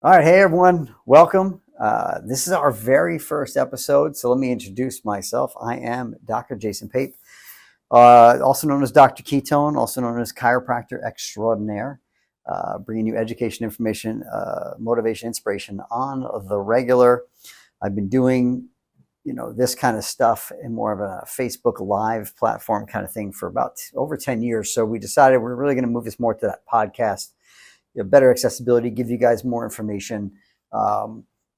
All right, hey everyone, welcome. This is our very first episode, so let me introduce myself. I am Dr. Jason Pape, also known as Dr. Ketone, also known as chiropractor extraordinaire, bringing you education, information, motivation, inspiration on the regular. I've been doing, this kind of stuff in more of a Facebook Live platform kind of thing for about over 10 years. So we decided we're really going to move this more to that podcast, better accessibility, give you guys more information,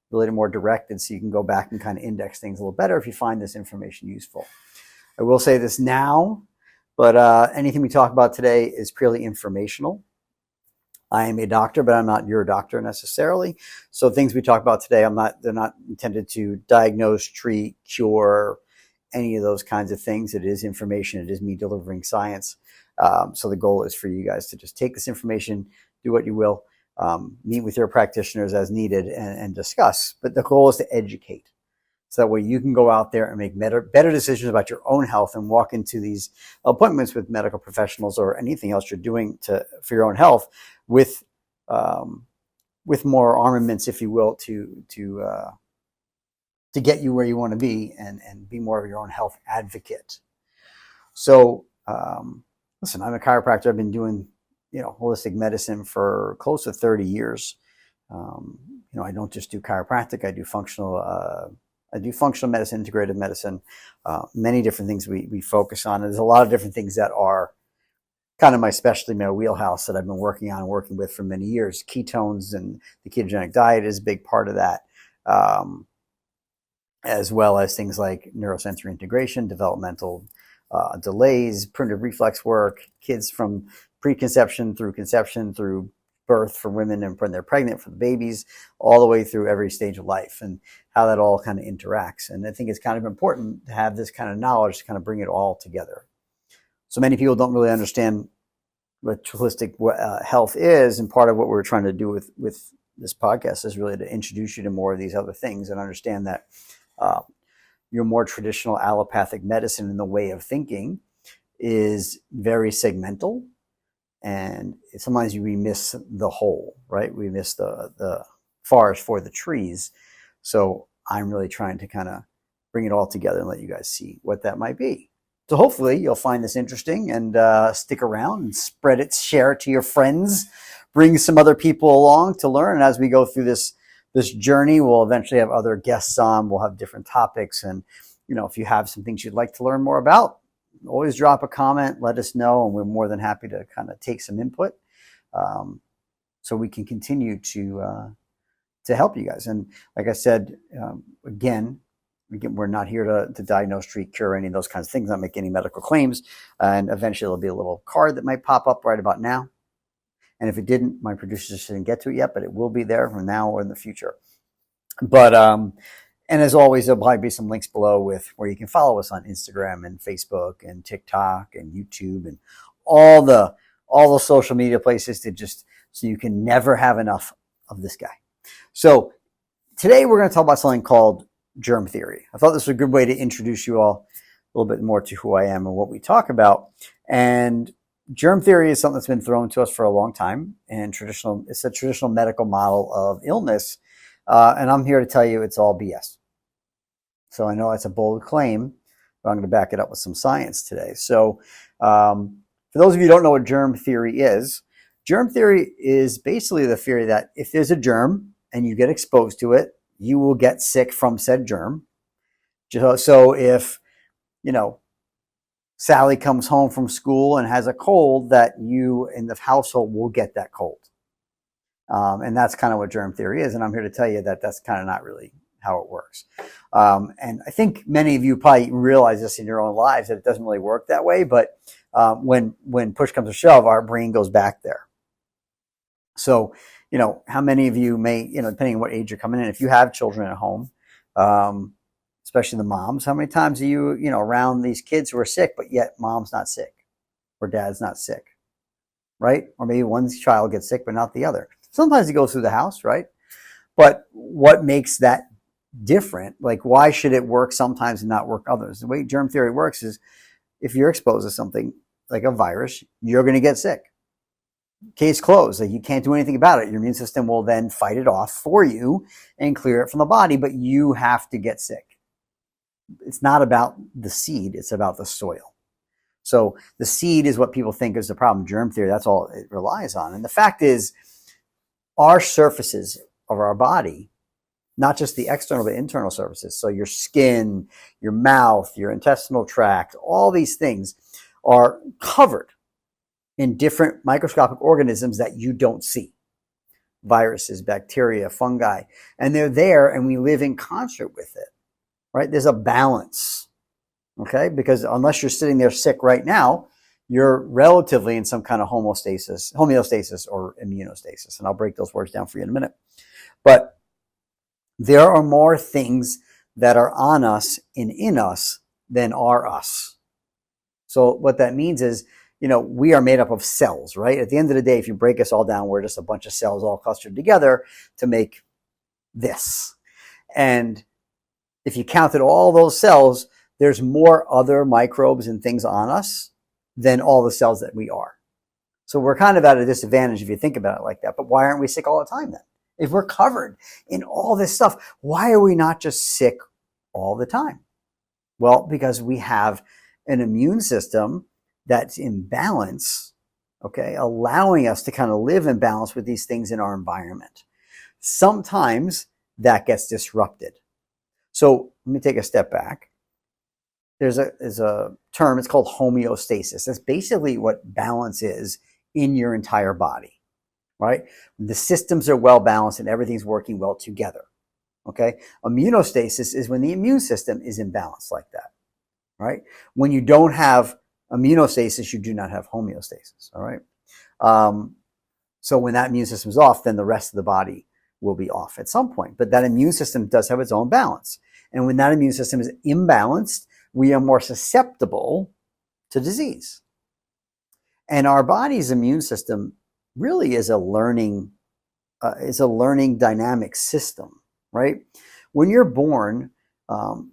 really more directed, so you can go back and kind of index things a little better if you find this information useful. I will say this now, but anything we talk about today is purely informational. I am a doctor, but I'm not your doctor necessarily. So things we talk about today, they're not intended to diagnose, treat, cure, any of those kinds of things. It is information. It is me delivering science. So the goal is for you guys to just take this information, do what you will, meet with your practitioners as needed and discuss. But the goal is to educate. So that way you can go out there and make better decisions about your own health and walk into these appointments with medical professionals or anything else you're doing for your own health with more armaments, if you will, to get you where you want to be and be more of your own health advocate. So listen, I'm a chiropractor. I've been doing holistic medicine for close to 30 years. I don't just do chiropractic. I do functional medicine, integrative medicine, many different things we focus on. There's a lot of different things that are kind of my specialty, my wheelhouse that I've been working with for many years. Ketones and the ketogenic diet is a big part of that, as well as things like neurosensory integration, developmental delays, primitive reflex work, kids from preconception through conception, through birth for women and when they're pregnant, for the babies, all the way through every stage of life and how that all kind of interacts. And I think it's kind of important to have this kind of knowledge to kind of bring it all together. So many people don't really understand what holistic health is, and part of what we're trying to do with this podcast is really to introduce you to more of these other things and understand that your more traditional allopathic medicine and the way of thinking is very segmental. And sometimes we miss the whole, right? We miss the forest for the trees. So I'm really trying to kind of bring it all together and let you guys see what that might be. So hopefully you'll find this interesting and stick around and share it to your friends, bring some other people along to learn. And as we go through this journey, we'll eventually have other guests on. We'll have different topics. And, if you have some things you'd like to learn more about, always drop a comment, let us know, and we're more than happy to kind of take some input, so we can continue to help you guys. And like I said, again, we're not here to diagnose, treat, cure, any of those kinds of things, not make any medical claims. And eventually there'll be a little card that might pop up right about now. And if it didn't, my producers didn't get to it yet, but it will be there from now or in the future. But and as always, there'll probably be some links below with where you can follow us on Instagram and Facebook and TikTok and YouTube and all the social media places so you can never have enough of this guy. So today we're going to talk about something called germ theory. I thought this was a good way to introduce you all a little bit more to who I am and what we talk about. And germ theory is something that's been thrown to us for a long time, and it's a traditional medical model of illness. And I'm here to tell you it's all BS. So I know that's a bold claim, but I'm going to back it up with some science today. So for those of you who don't know what germ theory is basically the theory that if there's a germ and you get exposed to it, you will get sick from said germ. So if, Sally comes home from school and has a cold, that you in the household will get that cold. And that's kind of what germ theory is. And I'm here to tell you that that's kind of not really how it works. And I think many of you probably realize this in your own lives, that it doesn't really work that way. But when push comes to shove, our brain goes back there. So, how many of you may, depending on what age you're coming in, if you have children at home, especially the moms, how many times are you, around these kids who are sick, but yet mom's not sick or dad's not sick, right? Or maybe one child gets sick, but not the other. Sometimes it goes through the house, right? But what makes that different? Like, why should it work sometimes and not work others? The way germ theory works is if you're exposed to something like a virus, you're going to get sick. case closed. Like, you can't do anything about it. Your immune system will then fight it off for you and clear it from the body, but you have to get sick. It's not about the seed, it's about the soil. So the seed is what people think is the problem. Germ theory, that's all it relies on. And the fact is, our surfaces of our body, not just the external but internal surfaces, so your skin, your mouth, your intestinal tract, all these things are covered in different microscopic organisms that you don't see. Viruses, bacteria, fungi, and they're there, and we live in concert with it, right? There's a balance, okay? Because unless you're sitting there sick right now, you're relatively in some kind of homeostasis or immunostasis, and I'll break those words down for you in a minute. But there are more things that are on us and in us than are us. So what that means is, we are made up of cells, right? At the end of the day, if you break us all down, we're just a bunch of cells all clustered together to make this. And if you counted all those cells, there's more other microbes and things on us than all the cells that we are. So we're kind of at a disadvantage if you think about it like that. But why aren't we sick all the time then? If we're covered in all this stuff, why are we not just sick all the time? Well, because we have an immune system that's in balance, okay, allowing us to kind of live in balance with these things in our environment. Sometimes that gets disrupted. So let me take a step back. There's a term, it's called homeostasis. That's basically what balance is in your entire body, right? The systems are well balanced and everything's working well together, okay? Immunostasis is when the immune system is in balance like that, right? When you don't have immunostasis, you do not have homeostasis, all right? So when that immune system is off, then the rest of the body will be off at some point. But that immune system does have its own balance. And when that immune system is imbalanced, we are more susceptible to disease. And our body's immune system really is a learning dynamic system, right? When you're born,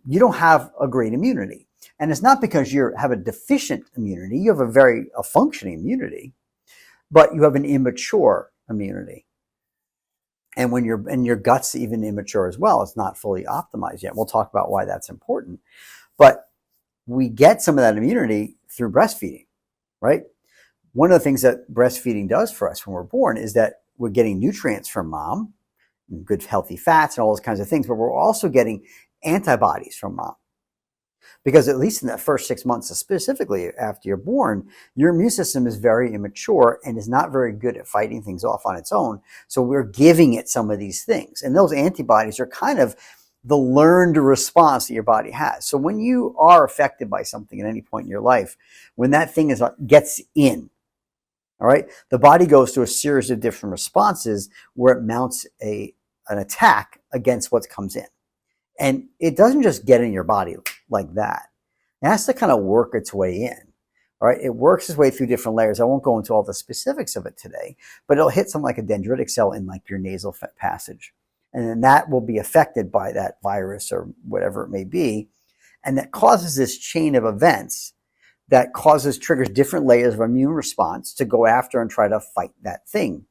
you don't have a great immunity. And it's not because you have a deficient immunity. You have a functioning immunity, but you have an immature immunity. And when your gut's even immature as well, it's not fully optimized yet. We'll talk about why that's important. But we get some of that immunity through breastfeeding, right? One of the things that breastfeeding does for us when we're born is that we're getting nutrients from mom, good healthy fats and all those kinds of things, but we're also getting antibodies from mom. Because at least in that first 6 months, specifically after you're born, your immune system is very immature and is not very good at fighting things off on its own. So we're giving it some of these things. And those antibodies are kind of the learned response that your body has. So when you are affected by something at any point in your life, when that thing gets in, all right, the body goes through a series of different responses where it mounts an attack against what comes in. And it doesn't just get in your body like that. It has to kind of work its way in. All right, it works its way through different layers. I won't go into all the specifics of it today, but it'll hit something like a dendritic cell in like your nasal passage. And then that will be affected by that virus or whatever it may be. And that causes this chain of events that triggers different layers of immune response to go after and try to fight that thing.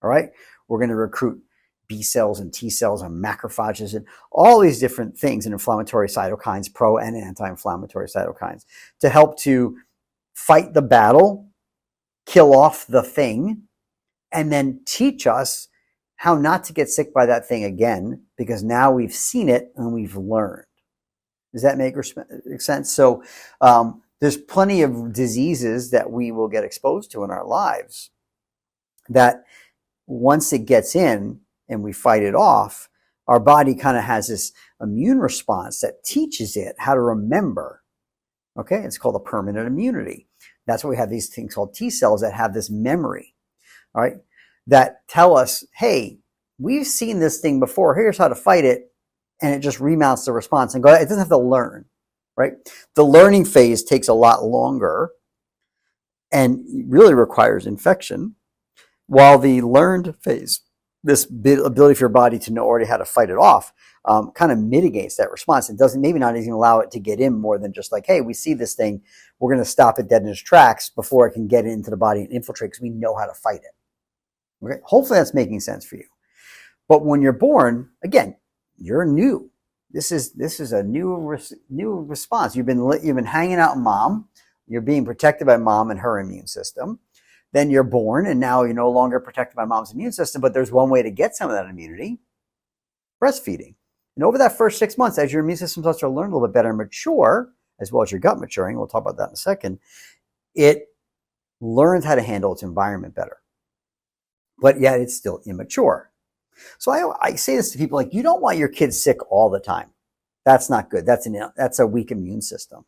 All right, we're going to recruit B cells and T cells and macrophages and all these different things and inflammatory cytokines, pro and anti-inflammatory cytokines, to help to fight the battle, kill off the thing, and then teach us how not to get sick by that thing again, because now we've seen it and we've learned. Does that make sense? So there's plenty of diseases that we will get exposed to in our lives that once it gets in, and we fight it off, our body kind of has this immune response that teaches it how to remember. Okay, it's called a permanent immunity. That's why we have these things called T cells that have this memory, all right, that tell us, hey, we've seen this thing before. Here's how to fight it. And it just remounts the response and it doesn't have to learn, right? The learning phase takes a lot longer and really requires infection, while the learned phase this ability for your body to know already how to fight it off kind of mitigates that response. It doesn't, maybe not even allow it to get in more than just like, hey, we see this thing, we're going to stop it dead in its tracks before it can get into the body and infiltrate because we know how to fight it. Okay? Hopefully that's making sense for you. But when you're born, again, you're new. This is a new response. You've been hanging out with mom. You're being protected by mom and her immune system. Then you're born, and now you're no longer protected by mom's immune system, but there's one way to get some of that immunity: breastfeeding. And over that first 6 months, as your immune system starts to learn a little bit better and mature, as well as your gut maturing, we'll talk about that in a second, it learns how to handle its environment better. But yet it's still immature. So I say this to people, like, you don't want your kids sick all the time. That's not good. That's a weak immune system.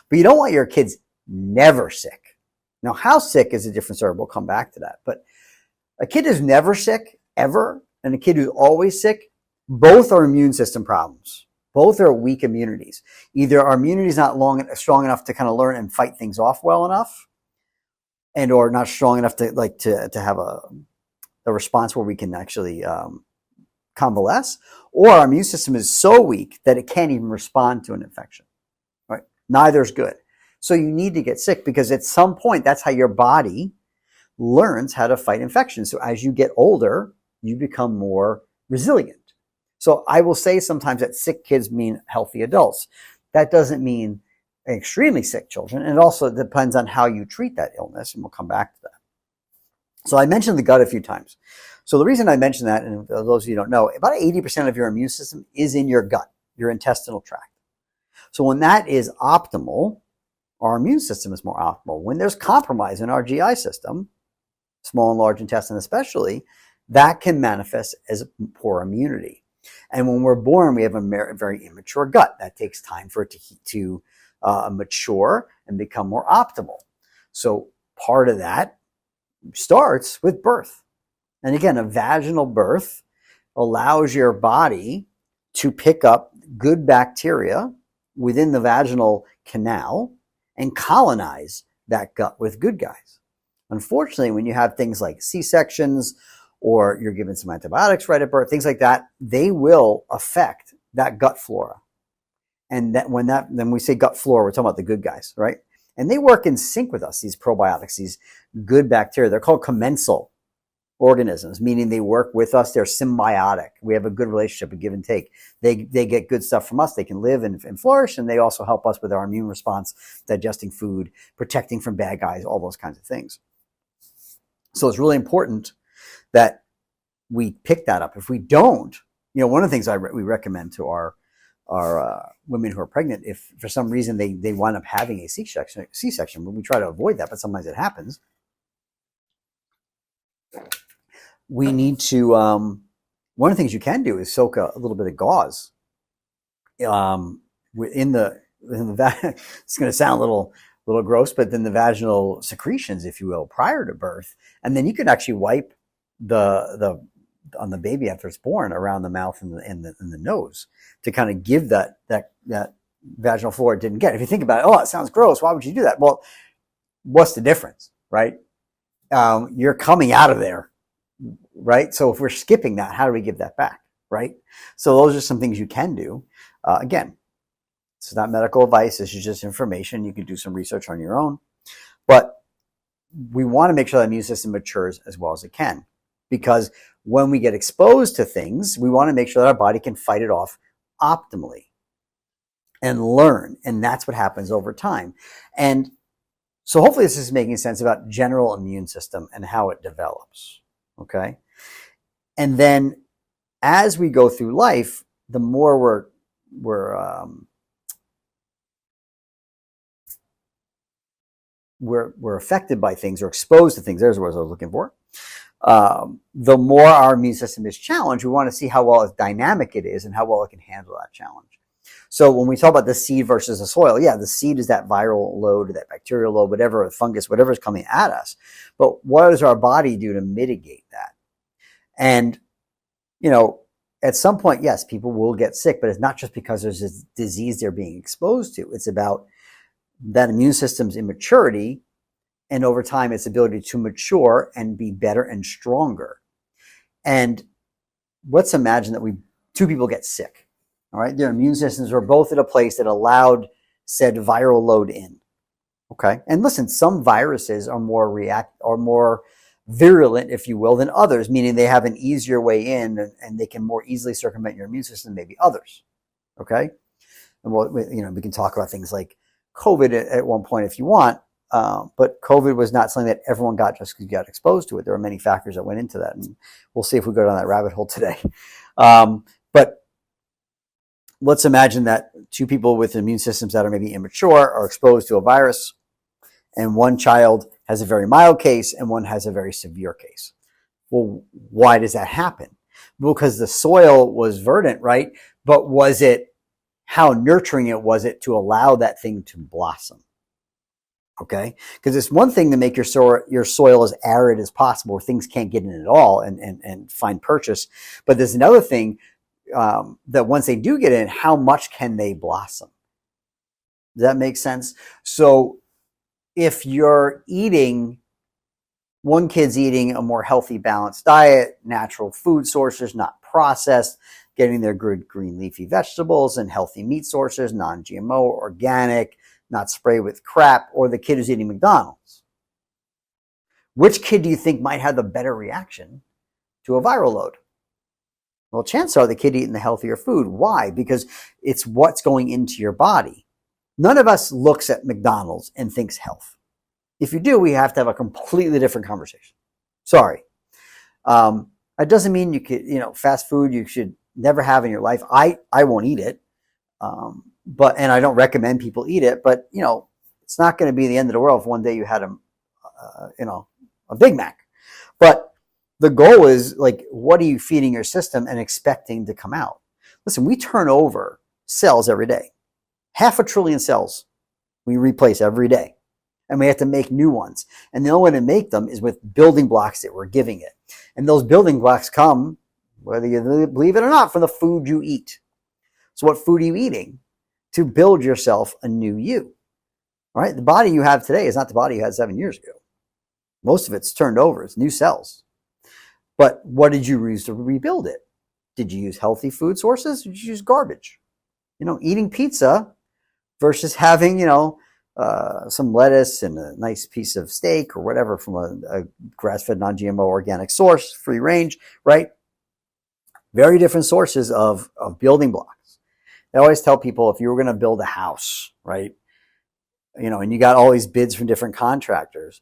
But you don't want your kids never sick. Now, how sick is a different story. We'll come back to that. But a kid who's never sick, ever, and a kid who's always sick, both are immune system problems. Both are weak immunities. Either our immunity is not strong enough to kind of learn and fight things off well enough, and or not strong enough to have a response where we can actually convalesce, or our immune system is so weak that it can't even respond to an infection. Right? Neither is good. So you need to get sick, because at some point, that's how your body learns how to fight infections. So as you get older, you become more resilient. So I will say sometimes that sick kids mean healthy adults. That doesn't mean extremely sick children. And it also depends on how you treat that illness, and we'll come back to that. So I mentioned the gut a few times. So the reason I mentioned that, and for those of you who don't know, about 80% of your immune system is in your gut, your intestinal tract. So when that is optimal, our immune system is more optimal. When there's compromise in our GI system, small and large intestine especially, that can manifest as poor immunity. And when we're born, we have a very immature gut. That takes time for it to mature and become more optimal. So part of that starts with birth. And again, a vaginal birth allows your body to pick up good bacteria within the vaginal canal and colonize that gut with good guys. Unfortunately, when you have things like C-sections, or you're given some antibiotics right at birth, things like that, they will affect that gut flora. And that when we say gut flora, we're talking about the good guys, right? And they work in sync with us, these probiotics, these good bacteria. They're called commensal organisms, meaning they work with us. They're symbiotic. We have a good relationship, a give and take. They get good stuff from us. They can live and flourish, and they also help us with our immune response, digesting food, protecting from bad guys, all those kinds of things. So it's really important that we pick that up. If we don't, one of the things we recommend to our women who are pregnant, if for some reason they wind up having a C-section, we try to avoid that, but sometimes it happens. We need to, one of the things you can do is soak a little bit of gauze in the it's going to sound a little gross, but then the vaginal secretions, if you will, prior to birth. And then you can actually wipe on the baby after it's born around the mouth and the nose to kind of give that vaginal flora it didn't get. If you think about it, oh, it sounds gross. Why would you do that? Well, what's the difference, right? You're coming out of there, right? So if we're skipping that, how do we give that back, right? So those are some things you can do. Again, it's not medical advice. This is just information. You can do some research on your own. But we want to make sure that immune system matures as well as it can. Because when we get exposed to things, we want to make sure that our body can fight it off optimally and learn. And that's what happens over time. And so hopefully this is making sense about general immune system and how it develops. Okay. And then as we go through life, the more we're affected by things or exposed to things, there's what I was looking for, the more our immune system is challenged. We want to see how well it's dynamic it is and how well it can handle that challenge. So when we talk about the seed versus the soil, yeah, the seed is that viral load, that bacterial load, whatever, fungus, whatever is coming at us. But what does our body do to mitigate that? And, at some point, yes, people will get sick, but it's not just because there's this disease they're being exposed to. It's about that immune system's immaturity, and over time, its ability to mature and be better and stronger. And let's imagine that two people get sick. All right, their immune systems were both at a place that allowed said viral load in. Okay, and listen, some viruses are more virulent, if you will, than others, meaning they have an easier way in and they can more easily circumvent your immune system than maybe others. Okay, and we can talk about things like COVID at one point if you want, but COVID was not something that everyone got just because you got exposed to it. There are many factors that went into that, and we'll see if we go down that rabbit hole today. But let's imagine that two people with immune systems that are maybe immature are exposed to a virus, and one child has a very mild case and one has a very severe case. Well, why does that happen? Because the soil was verdant, right? But how nurturing was it to allow that thing to blossom? Okay, because it's one thing to make your soil as arid as possible, where things can't get in at all and find purchase. But there's another thing that once they do get in, how much can they blossom? Does that make sense? So if one kid's eating a more healthy, balanced diet, natural food sources, not processed, getting their good green leafy vegetables and healthy meat sources, non-GMO, organic, not sprayed with crap, or the kid who's eating McDonald's. Which kid do you think might have the better reaction to a viral load? Well, chances are the kid eating the healthier food. Why? Because it's what's going into your body. None of us looks at McDonald's and thinks health. If you do, we have to have a completely different conversation. Sorry. That doesn't mean you could, fast food you should never have in your life. I won't eat it. And I don't recommend people eat it, but it's not going to be the end of the world if one day you had a Big Mac. But the goal is, like, what are you feeding your system and expecting to come out? Listen, we turn over cells every day. 500 billion cells we replace every day. And we have to make new ones. And the only way to make them is with building blocks that we're giving it. And those building blocks come, whether you believe it or not, from the food you eat. So what food are you eating to build yourself a new you? All right? The body you have today is not the body you had 7 years ago. Most of it's turned over. It's new cells. But what did you use to rebuild it? Did you use healthy food sources? Or did you use garbage? Eating pizza versus having, some lettuce and a nice piece of steak or whatever from a grass-fed, non-GMO organic source, free range, right? Very different sources of building blocks. I always tell people, if you were going to build a house, right, and you got all these bids from different contractors,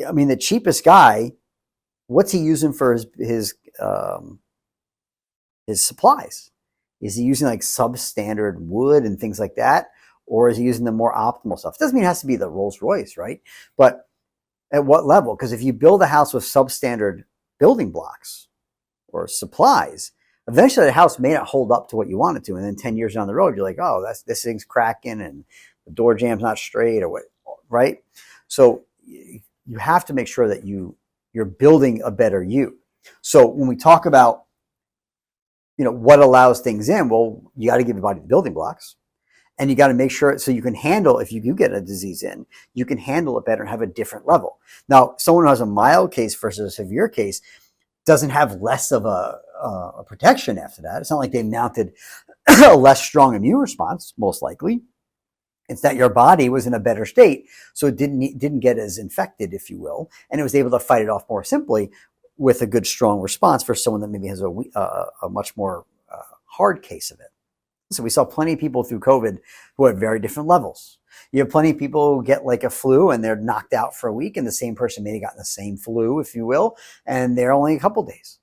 I mean, the cheapest guy, what's he using for his supplies? Is he using like substandard wood and things like that? Or is he using the more optimal stuff? It doesn't mean it has to be the Rolls Royce, right? But at what level? Because if you build a house with substandard building blocks or supplies, eventually the house may not hold up to what you want it to. And then 10 years down the road, you're like, oh, this thing's cracking and the door jam's not straight or what, right? So you have to make sure that you're building a better you. So when we talk about, what allows things in, well, you got to give your body the building blocks. And you got to make sure so you can handle, if you do get a disease in, you can handle it better and have a different level. Now, someone who has a mild case versus a severe case doesn't have less of a protection after that. It's not like they mounted a less strong immune response, most likely. It's that your body was in a better state, so it didn't get as infected, if you will, and it was able to fight it off more simply with a good, strong response for someone that maybe has a much more hard case of it. So we saw plenty of people through COVID who had very different levels. You have plenty of people who get like a flu and they're knocked out for a week, and the same person may have gotten the same flu, if you will, and they're only a couple of days.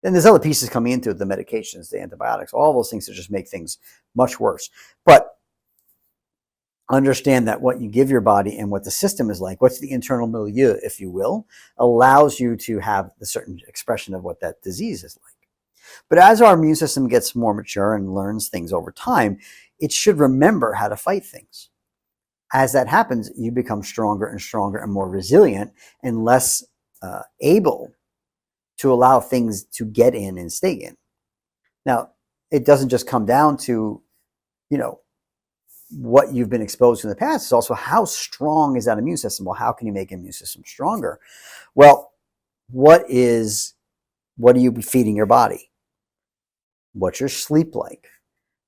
Then there's other pieces coming into it, the medications, the antibiotics, all those things that just make things much worse. But understand that what you give your body and what the system is like, what's the internal milieu, if you will, allows you to have a certain expression of what that disease is like. But as our immune system gets more mature and learns things over time, it should remember how to fight things. As that happens, you become stronger and stronger and more resilient and less able to allow things to get in and stay in. Now, it doesn't just come down to, what you've been exposed to in the past. It's also how strong is that immune system? Well, how can you make an immune system stronger? Well, what are you feeding your body? What's your sleep like?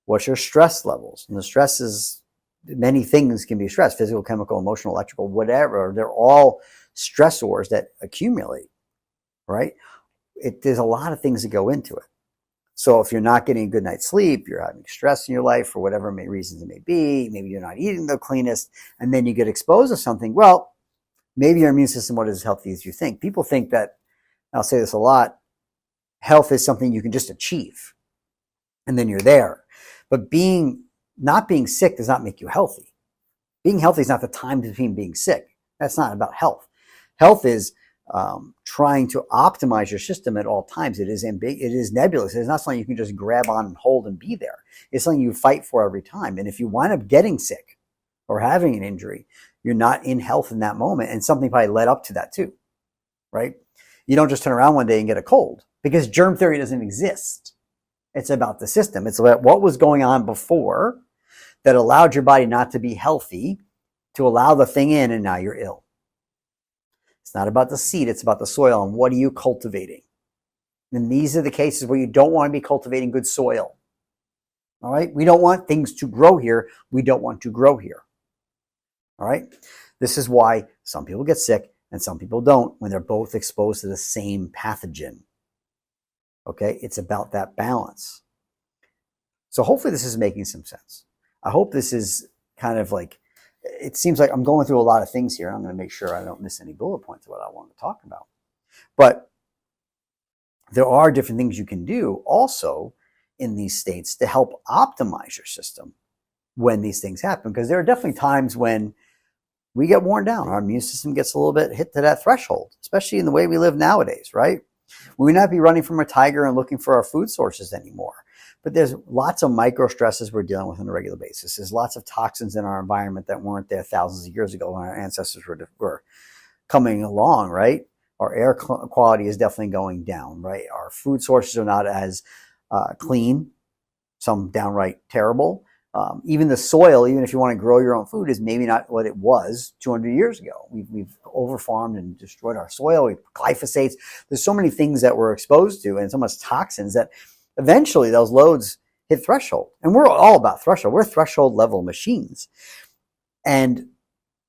What's your stress levels? And the stress is, many things can be stress, physical, chemical, emotional, electrical, whatever. They're all stressors that accumulate, right? There's a lot of things that go into it. So if you're not getting a good night's sleep, you're having stress in your life for whatever reasons it may be, maybe you're not eating the cleanest, and then you get exposed to something, well, maybe your immune system wasn't as healthy as you think. People think that, I'll say this a lot, health is something you can just achieve, and then you're there. But not being sick does not make you healthy. Being healthy is not the time between being sick. That's not about health. Health is trying to optimize your system at all times. It is nebulous. It's not something you can just grab on and hold and be there. It's something you fight for every time. And if you wind up getting sick or having an injury, you're not in health in that moment. And something probably led up to that too, right? You don't just turn around one day and get a cold, because germ theory doesn't exist. It's about the system. It's about what was going on before that allowed your body not to be healthy, to allow the thing in, and now you're ill. It's not about the seed, it's about the soil, and what are you cultivating? And these are the cases where you don't want to be cultivating good soil. All right? We don't want things to grow here. We don't want to grow here. All right? This is why some people get sick and some people don't when they're both exposed to the same pathogen. Okay? It's about that balance. So hopefully this is making some sense. I hope this is kind of like, it seems like I'm going through a lot of things here. I'm going to make sure I don't miss any bullet points of what I want to talk about. But there are different things you can do also in these states to help optimize your system when these things happen. Because there are definitely times when we get worn down. Our immune system gets a little bit hit to that threshold, especially in the way we live nowadays, right? We may not be running from a tiger and looking for our food sources anymore. But there's lots of micro stresses we're dealing with on a regular basis. There's lots of toxins in our environment that weren't there thousands of years ago when our ancestors were coming along, right? Our air quality is definitely going down, right? Our food sources are not as clean, some downright terrible. Even the soil, even if you want to grow your own food, is maybe not what it was 200 years ago. We've overfarmed and destroyed our soil. We've glyphosates. There's so many things that we're exposed to and so much toxins that eventually those loads hit threshold. And we're all about threshold. We're threshold level machines. And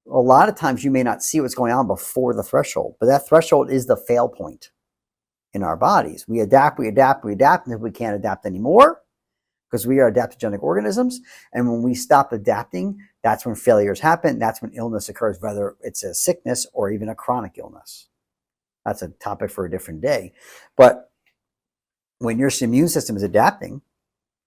a lot of times you may not see what's going on before the threshold, but that threshold is the fail point in our bodies. We adapt until we can't adapt anymore, because we are adaptogenic organisms. And when we stop adapting, that's when failures happen. That's when illness occurs, whether it's a sickness or even a chronic illness. That's a topic for a different day. But when your immune system is adapting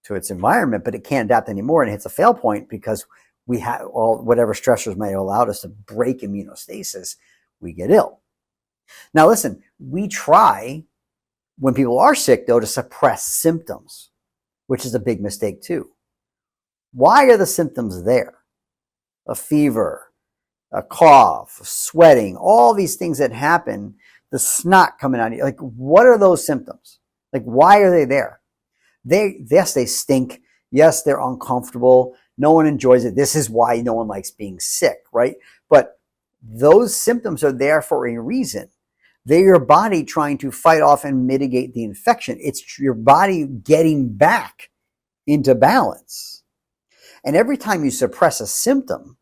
to its environment, but it can't adapt anymore and it hits a fail point because we have whatever stressors may have allowed us to break immunostasis, we get ill. Now, listen, we try, when people are sick, though, to suppress symptoms, which is a big mistake too. Why are the symptoms there? A fever, a cough, sweating, all these things that happen, the snot coming out of you. Like, what are those symptoms? Like, why are they there? Yes, they stink. Yes, they're uncomfortable. No one enjoys it. This is why no one likes being sick, right? But those symptoms are there for a reason. They're your body trying to fight off and mitigate the infection. It's your body getting back into balance. And every time you suppress a symptom,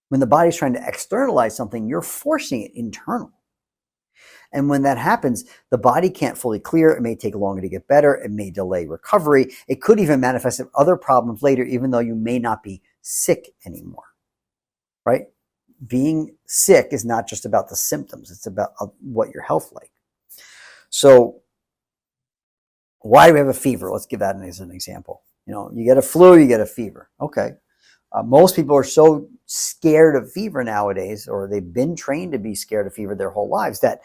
when the body's trying to externalize something, you're forcing it internal. And when that happens, the body can't fully clear. It may take longer to get better. It may delay recovery. It could even manifest in other problems later, even though you may not be sick anymore, right? Being sick is not just about the symptoms. It's about what your health like. So why do we have a fever? Let's give that as an example. You know, you get a flu, you get a fever. Okay. Most people are so scared of fever nowadays, or they've been trained to be scared of fever their whole lives, that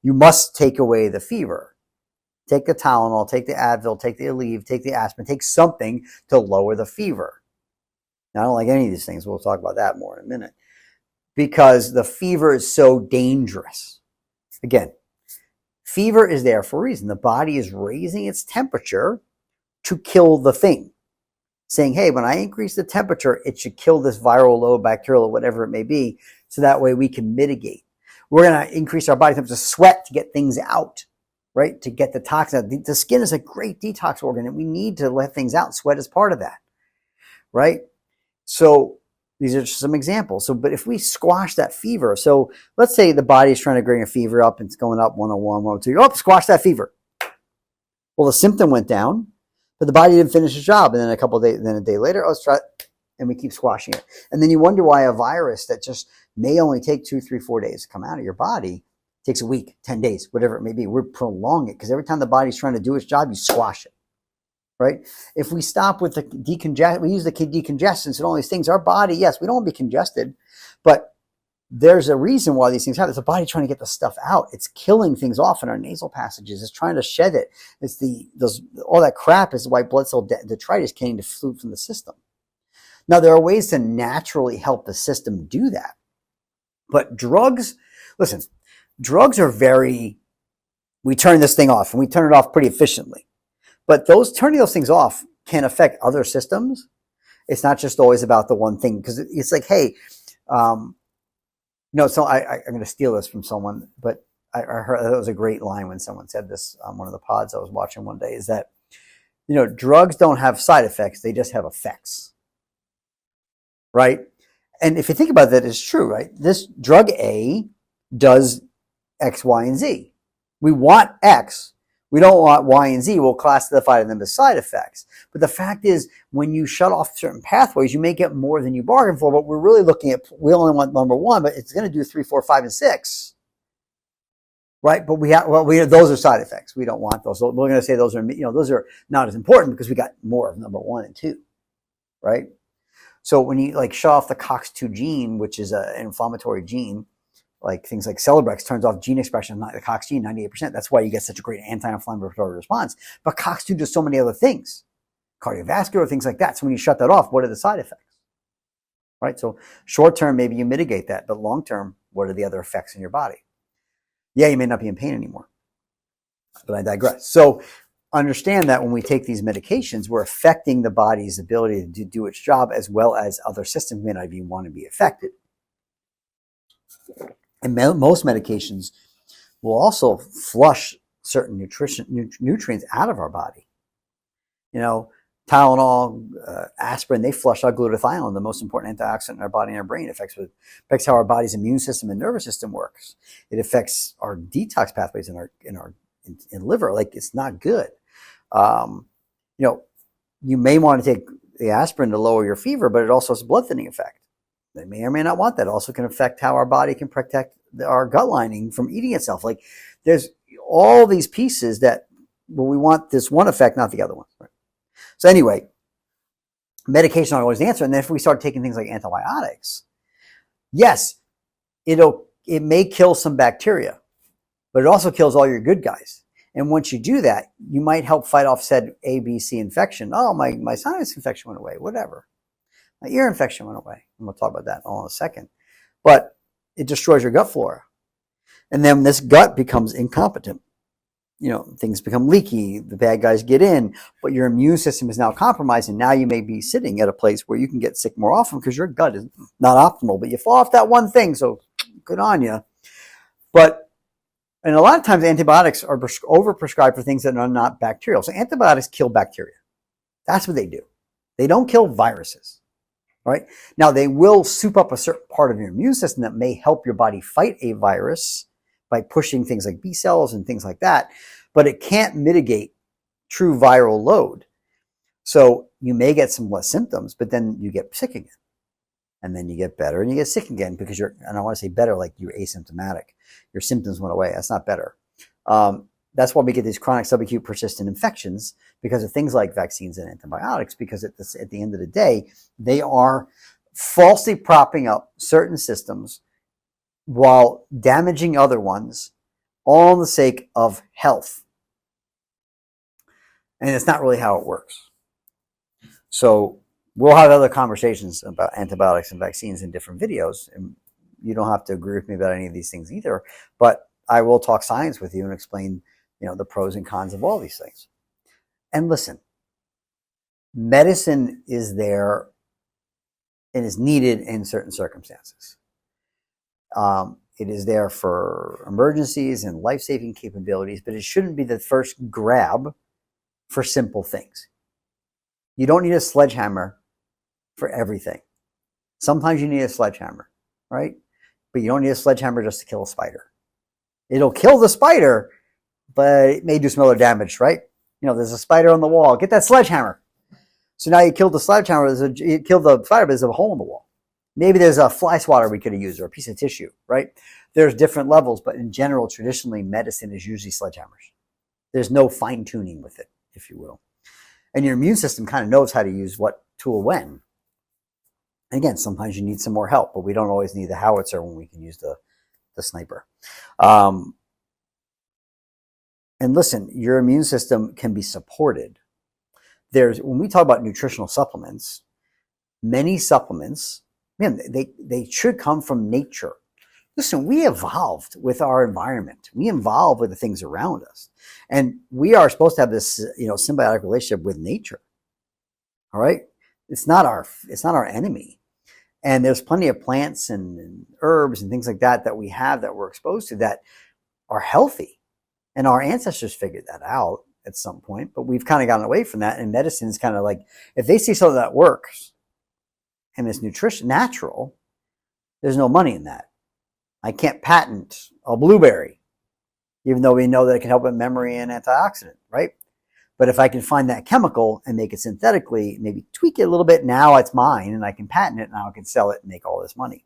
you must take away the fever. Take the Tylenol, take the Advil, take the Aleve, take the aspirin, take something to lower the fever. Now, I don't like any of these things. We'll talk about that more in a minute. Because the fever is so dangerous. Again, fever is there for a reason. The body is raising its temperature to kill the thing. Saying, hey, when I increase the temperature, it should kill this viral load, bacterial, or whatever it may be, so that way we can mitigate. We're going to increase our body temperature, sweat to get things out. right? To get the toxin out. The skin is a great detox organ, and we need to let things out. Sweat is part of that, right? So these are just some examples. So, but if we squash that fever, so let's say the body is trying to bring a fever up and it's going up 101, 102. Oh, squash that fever. Well, the symptom went down, but the body didn't finish its job. And then a day later, oh, let's try it. And we keep squashing it. And then you wonder why a virus that just may only take 2, 3, 4 days to come out of your body takes a week, 10 days, whatever it may be. We're prolonging it because every time the body's trying to do its job, you squash it, right? If we stop with the we use the decongestants and all these things, our body, yes, we don't want to be congested, but there's a reason why these things happen. It's the body trying to get the stuff out. It's killing things off in our nasal passages. It's trying to shed it. It's all that crap is white blood cell detritus getting fluid from the system. Now, there are ways to naturally help the system do that. But drugs, listen, drugs are we turn this thing off, and we turn it off pretty efficiently. But turning those things off can affect other systems. It's not just always about the one thing, because it's like, hey, so I'm going to steal this from someone, but I heard that was a great line when someone said this on one of the pods I was watching one day, is that, drugs don't have side effects, they just have effects. Right? And if you think about that, it's true, right? This drug A does X, Y, and Z. We want X. We don't want Y and Z. We'll classify them as side effects. But the fact is, when you shut off certain pathways, you may get more than you bargained for, but we're really looking at, we only want number 1, but it's going to do 3, 4, 5, and 6. Right? But those are side effects. We don't want those. We're going to say those are not as important because we got more of number 1 and 2. Right? So when you shut off the COX-2 gene, which is an inflammatory gene, like things like Celebrex turns off gene expression of the COX gene 98%. That's why you get such a great anti-inflammatory response. But COX-2 does so many other things, cardiovascular, things like that. So when you shut that off, what are the side effects? Right? So short term, maybe you mitigate that, but long term, what are the other effects in your body? Yeah, you may not be in pain anymore, but I digress. So understand that when we take these medications, we're affecting the body's ability to do its job, as well as other systems may not even want to be affected. And most medications will also flush certain nutrients out of our body. Tylenol, aspirin, they flush out glutathione, the most important antioxidant in our body and our brain. It affects how our body's immune system and nervous system works. It affects our detox pathways in liver. It's not good. You may want to take the aspirin to lower your fever, but it also has a blood thinning effect. They may or may not want that. It also can affect how our body can protect our gut lining from eating itself. There's all these pieces that we want this one effect, not the other one. Right? So anyway, medication not always the answer. And then if we start taking things like antibiotics, yes, it may kill some bacteria, but it also kills all your good guys. And once you do that, you might help fight off said A, B, C infection. Oh, my sinus infection went away, whatever. My ear infection went away. And we'll talk about that all in a second. But it destroys your gut flora. And then this gut becomes incompetent. Things become leaky. The bad guys get in. But your immune system is now compromised. And now you may be sitting at a place where you can get sick more often because your gut is not optimal. But you fall off that one thing, so good on you. And a lot of times antibiotics are overprescribed for things that are not bacterial. So antibiotics kill bacteria. That's what they do. They don't kill viruses. Right? Now, they will soup up a certain part of your immune system that may help your body fight a virus by pushing things like B cells and things like that, but it can't mitigate true viral load. So you may get some less symptoms, but then you get sick again. And then you get better and you get sick again because and I want to say better, like you're asymptomatic. Your symptoms went away. That's not better. That's why we get these chronic subacute persistent infections because of things like vaccines and antibiotics, because at the end of the day, they are falsely propping up certain systems while damaging other ones, all in the sake of health. And it's not really how it works. So we'll have other conversations about antibiotics and vaccines in different videos. And you don't have to agree with me about any of these things either, but I will talk science with you and explain, the pros and cons of all these things. And listen, medicine is there and is needed in certain circumstances. It is there for emergencies and life-saving capabilities, but it shouldn't be the first grab for simple things. You don't need a sledgehammer for everything. Sometimes you need a sledgehammer, right? But you don't need a sledgehammer just to kill a spider. It'll kill the spider, but it may do some other damage, right? There's a spider on the wall. Get that sledgehammer. So now you killed the sledgehammer. You killed the spider, but there's a hole in the wall. Maybe there's a fly swatter we could have used or a piece of tissue, right? There's different levels, but in general, traditionally, medicine is usually sledgehammers. There's no fine-tuning with it, if you will. And your immune system kind of knows how to use what tool when. And again, sometimes you need some more help, but we don't always need the howitzer when we can use the sniper. And listen, your immune system can be supported. When we talk about nutritional supplements, many supplements, man, they should come from nature. Listen, we evolved with our environment. We evolved with the things around us. And we are supposed to have this, symbiotic relationship with nature. All right? It's not our enemy. And there's plenty of plants and herbs and things like that we have that we're exposed to that are healthy. And our ancestors figured that out at some point, but we've kind of gotten away from that. And medicine is kind of like, if they see something that works and it's natural, there's no money in that. I can't patent a blueberry, even though we know that it can help with memory and antioxidant, right? But if I can find that chemical and make it synthetically, maybe tweak it a little bit, now it's mine and I can patent it. Now I can sell it and make all this money.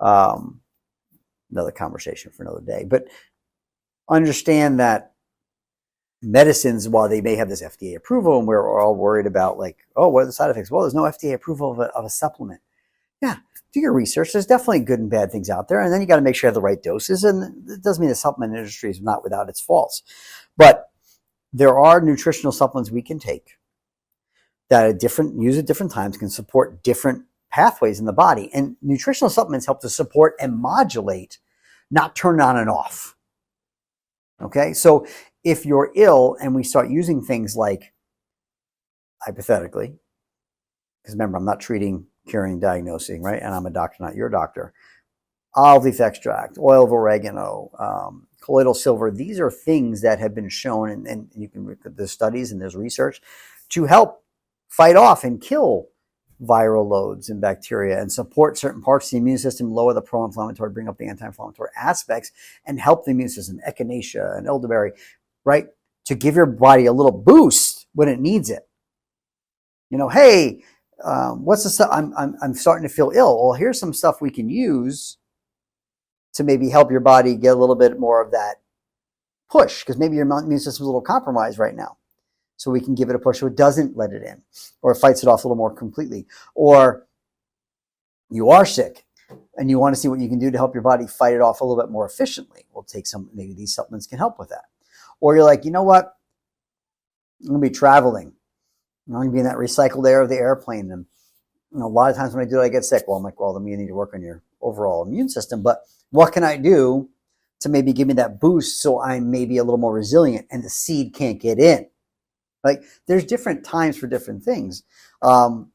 Another conversation for another day. But understand that medicines, while they may have this FDA approval, and we're all worried about what are the side effects? Well, there's no FDA approval of a supplement. Yeah, do your research. There's definitely good and bad things out there. And then you got to make sure you have the right doses. And it doesn't mean the supplement industry is not without its faults. But there are nutritional supplements we can take that use at different times, can support different pathways in the body. And nutritional supplements help to support and modulate, not turn on and off. Okay, so if you're ill and we start using things like, hypothetically, because remember, I'm not treating, curing, diagnosing, right? And I'm a doctor, not your doctor. Olive leaf extract, oil of oregano, colloidal silver. These are things that have been shown, and you can look at the studies and there's research to help fight off and kill viral loads and bacteria and support certain parts of the immune system, lower the pro-inflammatory, bring up the anti-inflammatory aspects, and help the immune system, echinacea and elderberry, right? To give your body a little boost when it needs it. Hey, what's the stuff? I'm starting to feel ill. Well, here's some stuff we can use to maybe help your body get a little bit more of that push, because maybe your immune system's a little compromised right now. So we can give it a push so it doesn't let it in, or fights it off a little more completely. Or you are sick and you want to see what you can do to help your body fight it off a little bit more efficiently. We'll take maybe these supplements can help with that. Or you're like, you know what? I'm going to be traveling. I'm going to be in that recycled air of the airplane. And a lot of times when I do it, I get sick. Well, I'm like, well, then you need to work on your overall immune system. But what can I do to maybe give me that boost so I'm maybe a little more resilient and the seed can't get in? Like, there's different times for different things. But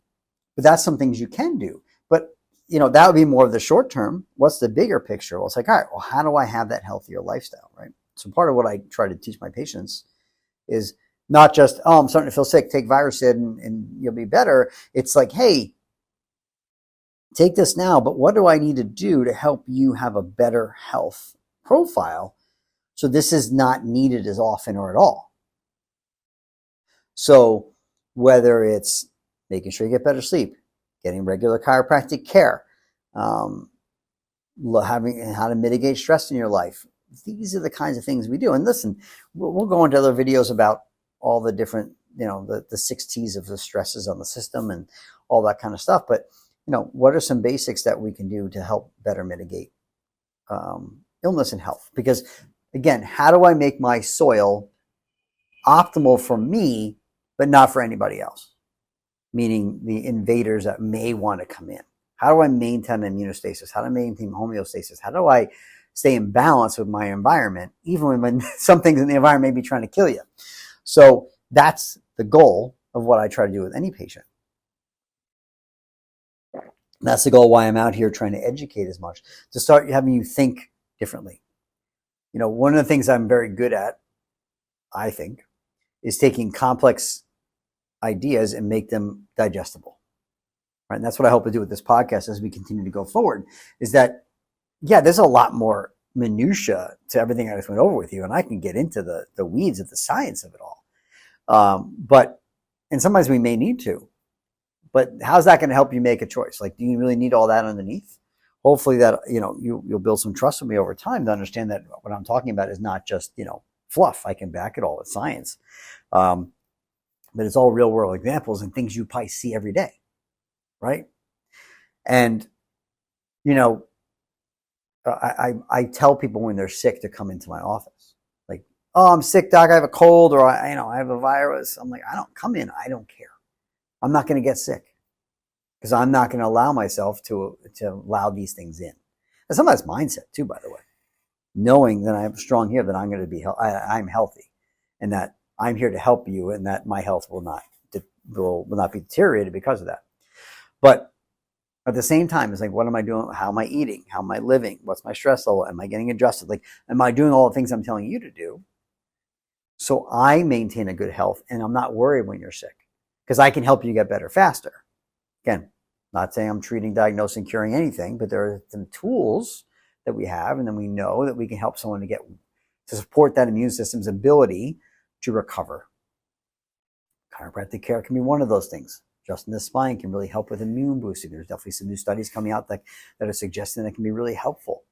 that's some things you can do. But, that would be more of the short term. What's the bigger picture? Well, it's like, all right, well, how do I have that healthier lifestyle, right? So part of what I try to teach my patients is not just, I'm starting to feel sick, take Virusid and you'll be better. It's like, hey, take this now, but what do I need to do to help you have a better health profile so this is not needed as often or at all? So whether it's making sure you get better sleep, getting regular chiropractic care, having how to mitigate stress in your life, these are the kinds of things we do. And listen, we'll go into other videos about all the different, the 6 T's of the stresses on the system and all that kind of stuff. But, what are some basics that we can do to help better mitigate illness and health? Because, again, how do I make my soil optimal for me, but not for anybody else? Meaning the invaders that may want to come in. How do I maintain immunostasis? How do I maintain homeostasis? How do I stay in balance with my environment, even when some things in the environment may be trying to kill you? So that's the goal of what I try to do with any patient. And that's the goal why I'm out here trying to educate as much, to start having you think differently. One of the things I'm very good at, I think, is taking complex ideas and make them digestible. Right? And that's what I hope to do with this podcast as we continue to go forward, is that, yeah, there's a lot more minutia to everything I just went over with you, and I can get into the weeds of the science of it all. And sometimes we may need to, but how's that going to help you make a choice? Like, do you really need all that underneath? Hopefully that, you'll build some trust with me over time to understand that what I'm talking about is not just, fluff. I can back it all with science. But it's all real world examples and things you probably see every day. Right. And, I tell people when they're sick to come into my office, like, oh, I'm sick, doc. I have a cold, or I have a virus. I'm like, I don't come in. I don't care. I'm not going to get sick because I'm not going to allow myself to allow these things in. And some of that's mindset too, by the way, knowing that I have strong here, that I'm going to be, I'm healthy, and that I'm here to help you, and that my health will not be deteriorated because of that. But at the same time, it's like, what am I doing? How am I eating? How am I living? What's my stress level? Am I getting adjusted? Like, am I doing all the things I'm telling you to do? So I maintain a good health, and I'm not worried when you're sick, because I can help you get better faster. Again, not saying I'm treating, diagnosing, curing anything, but there are some tools that we have, and then we know that we can help someone to support that immune system's ability to recover. Chiropractic care can be one of those things. Adjusting the spine can really help with immune boosting. There's definitely some new studies coming out that are suggesting that can be really helpful.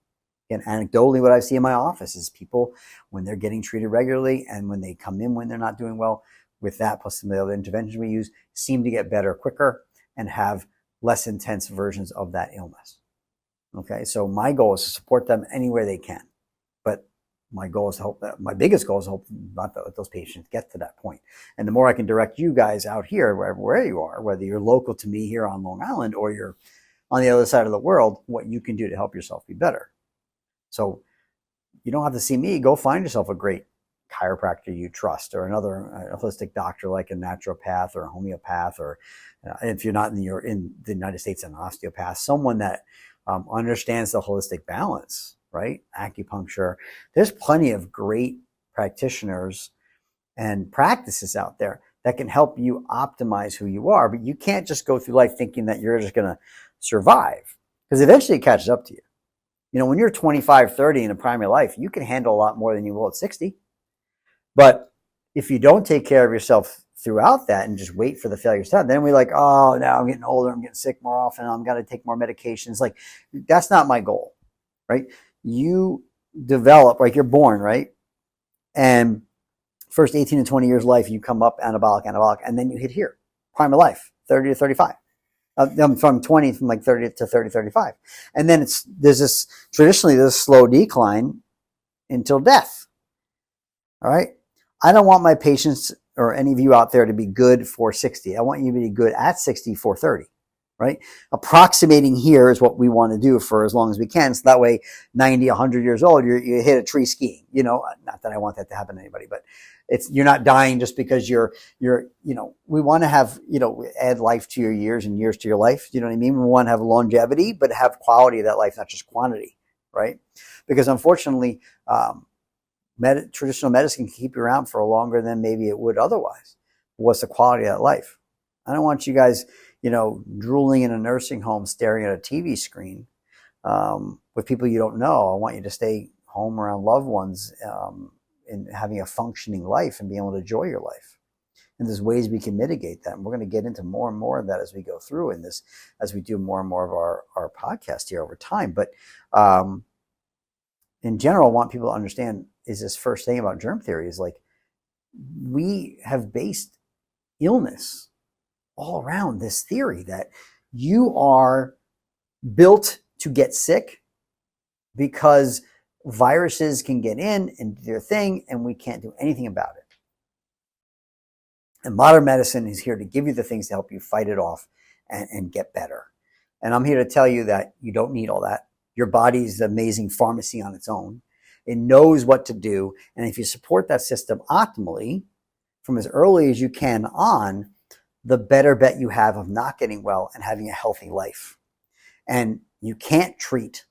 And anecdotally, what I see in my office is people, when they're getting treated regularly and when they come in when they're not doing well, with that plus some of the other interventions we use, seem to get better quicker and have less intense versions of that illness. Okay, so my goal is to support them anywhere they can. But my goal is to hope that, my biggest goal is to hope not that those patients get to that point. And the more I can direct you guys out here, wherever you are, whether you're local to me here on Long Island or you're on the other side of the world, what you can do to help yourself be better. So you don't have to see me. Go find yourself a great chiropractor you trust, or another holistic doctor like a naturopath or a homeopath, or if you're not in the United States, an osteopath, someone that understands the holistic balance, right? Acupuncture. There's plenty of great practitioners and practices out there that can help you optimize who you are, but you can't just go through life thinking that you're just going to survive, because eventually it catches up to you. When you're 25, 30 in the prime of your life, you can handle a lot more than you will at 60. But if you don't take care of yourself throughout that and just wait for the failures to happen, then we're like, oh, now I'm getting older, I'm getting sick more often, I'm going to take more medications. Like, that's not my goal, right? You develop, like, you're born, right? And first 18 to 20 years of life, you come up anabolic, and then you hit here, prime of life, 30 to 35. From 20, from like 30 to 30, 35. And then there's traditionally this slow decline until death. All right. I don't want my patients or any of you out there to be good for 60. I want you to be good at 60 for 30, right? Approximating here is what we want to do for as long as we can. So that way, 90, 100 years old, you hit a tree skiing. Not that I want that to happen to anybody, but you're not dying just because we want to have, add life to your years and years to your life. You know what I mean? We want to have longevity, but have quality of that life, not just quantity, right? Because unfortunately, traditional medicine can keep you around for longer than maybe it would otherwise. What's the quality of that life? I don't want you guys, drooling in a nursing home, staring at a TV screen with people you don't know. I want you to stay home around loved ones and having a functioning life and being able to enjoy your life. And there's ways we can mitigate that. And we're going to get into more and more of that as we go through in this, as we do more and more of our podcast here over time. But in general, I want people to understand is this first thing about germ theory is, like, we have based illness all around this theory that you are built to get sick because viruses can get in and do their thing, and we can't do anything about it. And modern medicine is here to give you the things to help you fight it off and get better. And I'm here to tell you that you don't need all that. Your body's an amazing pharmacy on its own. It knows what to do. And if you support that system optimally from as early as you can on, the better bet you have of not getting well and having a healthy life. And you can't treat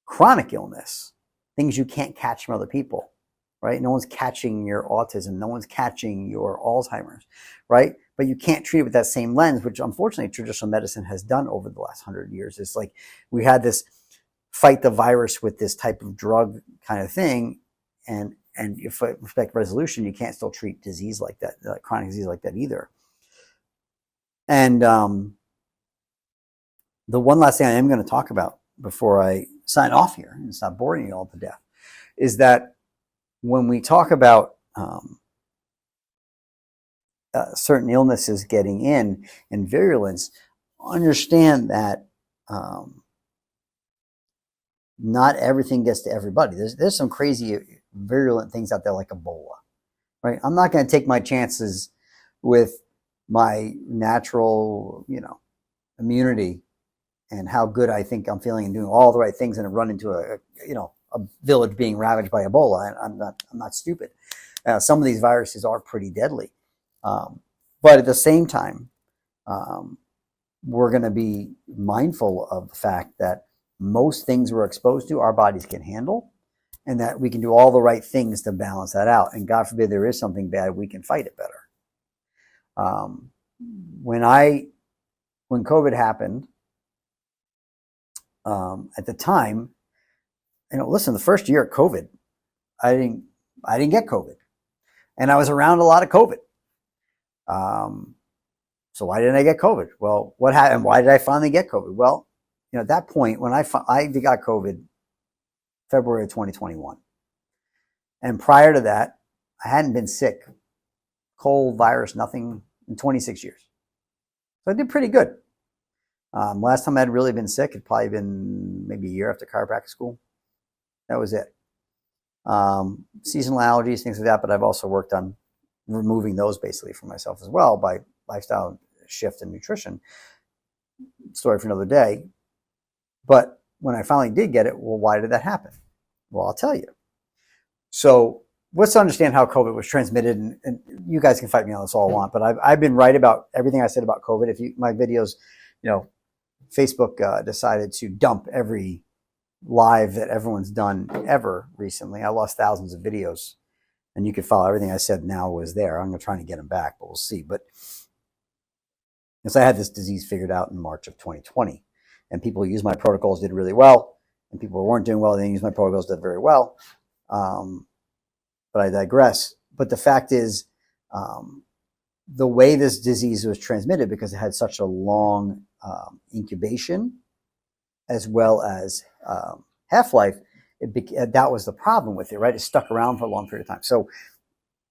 chronic illness, things you can't catch from other people, right? No one's catching your autism. No one's catching your Alzheimer's, right? But you can't treat it with that same lens, which unfortunately traditional medicine has done over the last 100 years. It's like we had this fight the virus with this type of drug kind of thing. And if you expect resolution, you can't still treat disease like that, chronic disease like that either. And the one last thing I am going to talk about before I sign off here and stop boring you all to death is that when we talk about certain illnesses getting in and virulence, understand that not everything gets to everybody. There's some crazy virulent things out there like Ebola, right? I'm not going to take my chances with my natural, immunity and how good I think I'm feeling and doing all the right things and run into a village being ravaged by Ebola. I'm not stupid. Some of these viruses are pretty deadly. But at the same time, we're going to be mindful of the fact that most things we're exposed to, our bodies can handle, and that we can do all the right things to balance that out. And God forbid there is something bad, we can fight it better. When COVID happened, at the time, listen, the first year of COVID, I didn't get COVID, and I was around a lot of COVID. So why didn't I get COVID? Well, what happened? Why did I finally get COVID? Well, at that point, when I got COVID, February of 2021, and prior to that, I hadn't been sick, cold, virus, nothing in 26 years. So I did pretty good. Last time I'd really been sick had probably been maybe a year after chiropractic school. That was it. Seasonal allergies, things like that, but I've also worked on removing those basically for myself as well by lifestyle shift and nutrition. Story for another day. But when I finally did get it, well, why did that happen? Well, I'll tell you. So let's understand how COVID was transmitted, and you guys can fight me on this all I want, but I've been right about everything I said about COVID. If my videos, Facebook decided to dump every live that everyone's done ever recently. I lost thousands of videos, and you can follow everything I said now was there. I'm going to try to get them back, but we'll see. But because I had this disease figured out in March of 2020, and people who used my protocols did really well, and people who weren't doing well, they didn't use my protocols, did very well. But I digress. But the fact is, the way this disease was transmitted, because it had such a long incubation as well as half-life, that was the problem with it, right? It stuck around for a long period of time. So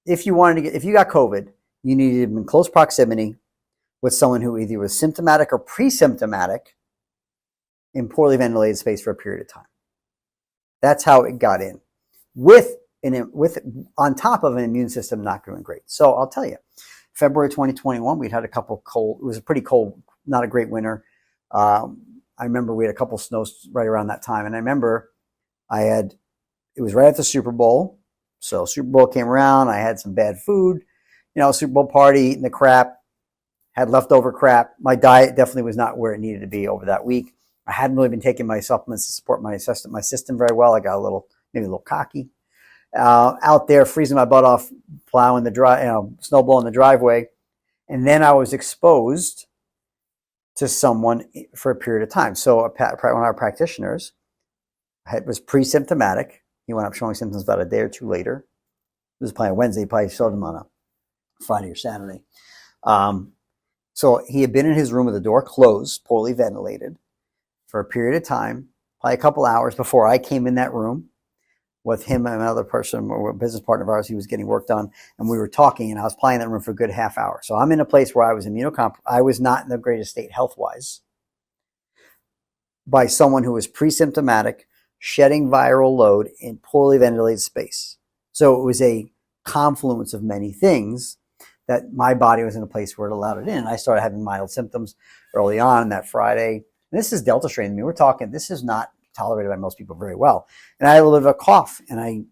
if you got COVID, you needed to be in close proximity with someone who either was symptomatic or pre-symptomatic in poorly ventilated space for a period of time. That's how it got in, with on top of an immune system not doing great. So I'll tell you, February 2021, we'd had a couple cold. It was a pretty cold, not a great winter. I remember we had a couple snows right around that time, and I remember it was right at the Super Bowl. So Super Bowl came around. I had some bad food, Super Bowl party, eating the crap, had leftover crap. My diet definitely was not where it needed to be over that week. I hadn't really been taking my supplements to support my system very well. I got maybe a little cocky. Out there freezing my butt off, plowing snow blowing the driveway. And then I was exposed to someone for a period of time. So one of our practitioners was pre-symptomatic. He wound up showing symptoms about a day or two later. This was probably a Wednesday, probably showed him on a Friday or Saturday. So he had been in his room with the door closed, poorly ventilated, for a period of time, probably a couple hours before I came in that room with him and another person, or a business partner of ours. He was getting work done, and we were talking, and I was playing in that room for a good half hour. So I'm in a place where I was I was not in the greatest state health-wise, by someone who was pre-symptomatic, shedding viral load in poorly ventilated space. So it was a confluence of many things that my body was in a place where it allowed it in. And I started having mild symptoms early on that Friday. And this is Delta strain. I mean, we're talking, this is not tolerated by most people very well. And I had a little bit of a cough, and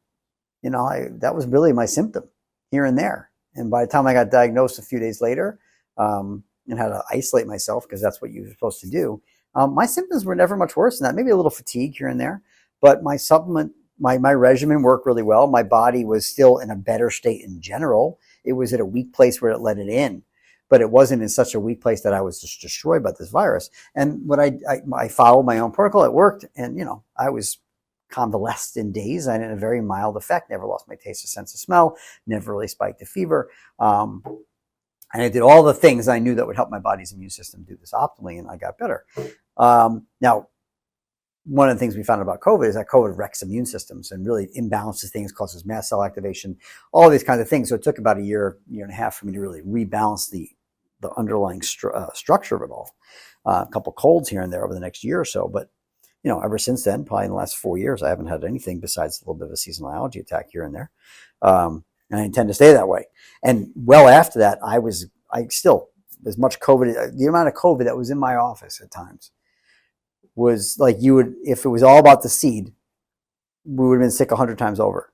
that was really my symptom here and there. And by the time I got diagnosed a few days later, and had to isolate myself, because that's what you're supposed to do, My symptoms were never much worse than that. Maybe a little fatigue here and there, but my supplement, my regimen worked really well. My body was still in a better state in general. It was at a weak place where it let it in, but it wasn't in such a weak place that I was just destroyed by this virus. And what I followed my own protocol. It worked, and I was convalesced in days. I had a very mild effect. Never lost my taste or sense of smell. Never really spiked a fever. And I did all the things I knew that would help my body's immune system do this optimally, and I got better. Now, one of the things we found about COVID is that COVID wrecks immune systems and really imbalances things, causes mast cell activation, all these kinds of things. So it took about a year and a half for me to really rebalance the underlying structure of it all. A couple colds here and there over the next year or so, but ever since then, probably in the last 4 years, I haven't had anything besides a little bit of a seasonal allergy attack here and there. And I intend to stay that way. And well after that, I still, as much COVID, the amount of COVID that was in my office at times was like if it was all about the seed, we would have been sick 100 times over.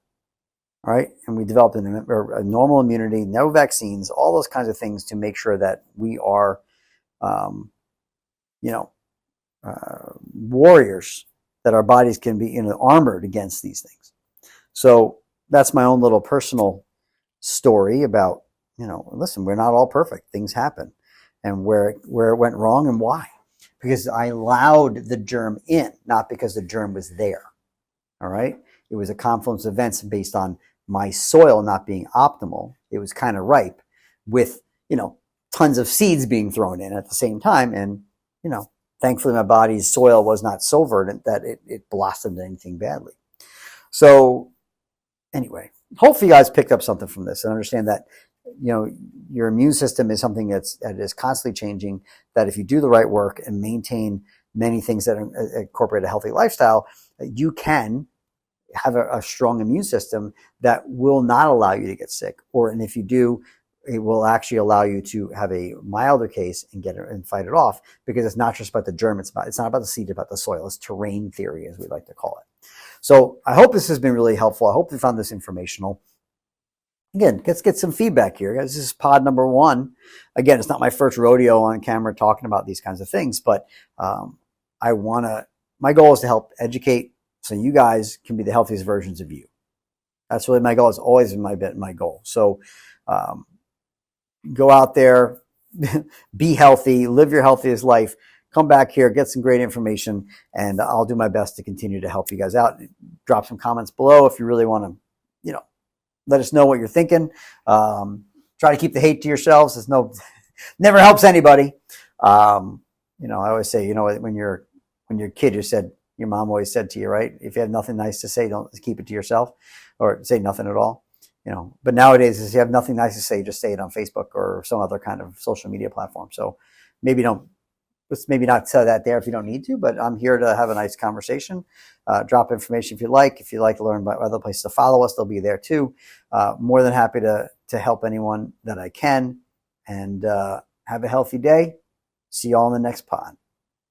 All right. And we developed a normal immunity, no vaccines, all those kinds of things to make sure that we are, warriors, that our bodies can be armored against these things. So that's my own little personal story about, listen, we're not all perfect. Things happen, and where it went wrong and why. Because I allowed the germ in, not because the germ was there. All right. It was a confluence of events based on my soil not being optimal. It was kind of ripe with, tons of seeds being thrown in at the same time. And, thankfully my body's soil was not so verdant that it blossomed anything badly. So anyway, hopefully you guys picked up something from this and understand that, your immune system is something that is constantly changing, that if you do the right work and maintain many things that incorporate a healthy lifestyle, you can have a strong immune system that will not allow you to get sick. And if you do, it will actually allow you to have a milder case and get it and fight it off, because it's not just about the germ. It's not about the seed, it's about the soil. It's terrain theory, as we like to call it. So I hope this has been really helpful. I hope you found this informational. Again, let's get some feedback here. This is pod number 1. Again, it's not my first rodeo on camera talking about these kinds of things, but my goal is to help educate so you guys can be the healthiest versions of you. That's really my goal. It's always been my goal. So go out there, be healthy, live your healthiest life. Come back here, get some great information, and I'll do my best to continue to help you guys out. Drop some comments below if you really want to, let us know what you're thinking. Try to keep the hate to yourselves. Never helps anybody. I always say, when you're a kid, your mom always said to you, right? If you have nothing nice to say, don't keep it to yourself, or say nothing at all. But nowadays, if you have nothing nice to say, just say it on Facebook or some other kind of social media platform. So let's maybe not say that there if you don't need to, but I'm here to have a nice conversation. Drop information if you like. If you'd like to learn about other places to follow us, they'll be there too. More than happy to help anyone that I can. And have a healthy day. See you all in the next pod.